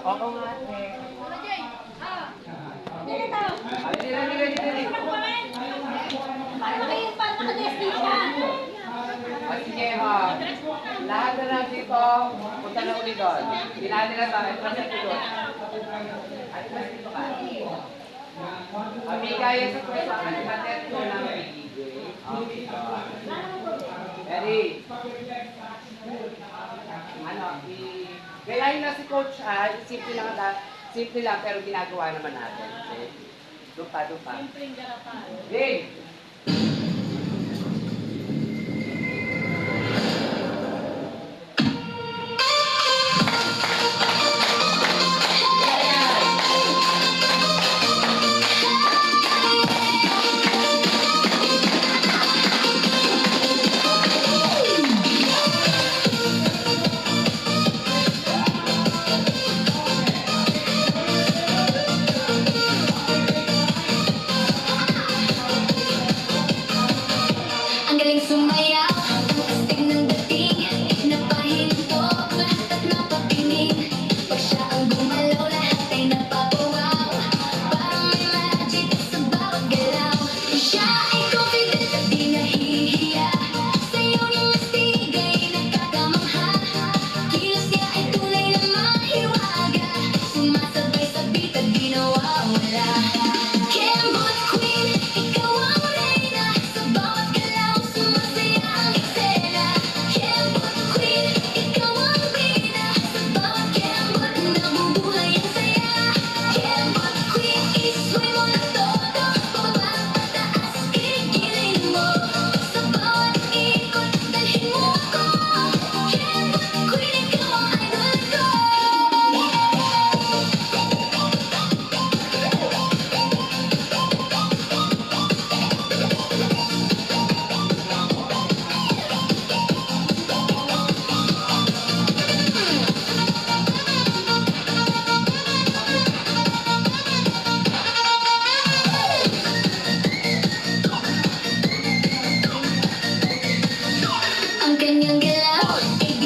Oo nga, eh. Sige, lahat na lang dito, punta na ulit doon. Pinali na tayo, atras dito doon. Atras dito ka. Kaya sa pwesto, animatet ko na magigigil. Ready? Gayahin na si Coach, simple lang, pero ginagawa naman natin. Okay? Dupa. Game! Ang galing sumayaw, ang astig ng dating, napahinto, lahat at napapinig. Pag siya ang gumalaw, lahat ay napapawaw. Parang may magic sa bawat galaw. Siya ay confident at di nahihiya. Sayaw niyang astig ay nagkakamangha. Kilos niya ay tunay na mahiwaga. Sumasabay sa beat at di nawawala. Kembot Queen, ikaw ang reyna. Sa bawat galaw, sumasaya ang eksena. Kembot Queen, ikaw ang bida. Sa bawat kembot, nabubuhay ang saya. Kembot Queen, isway mo na todo. Pababa, pataas, kiligilin mo. Sa bawat ikot, dalhin mo ako. Kembot Queen, ikaw ang idol ko. Ang kanyang galaw ay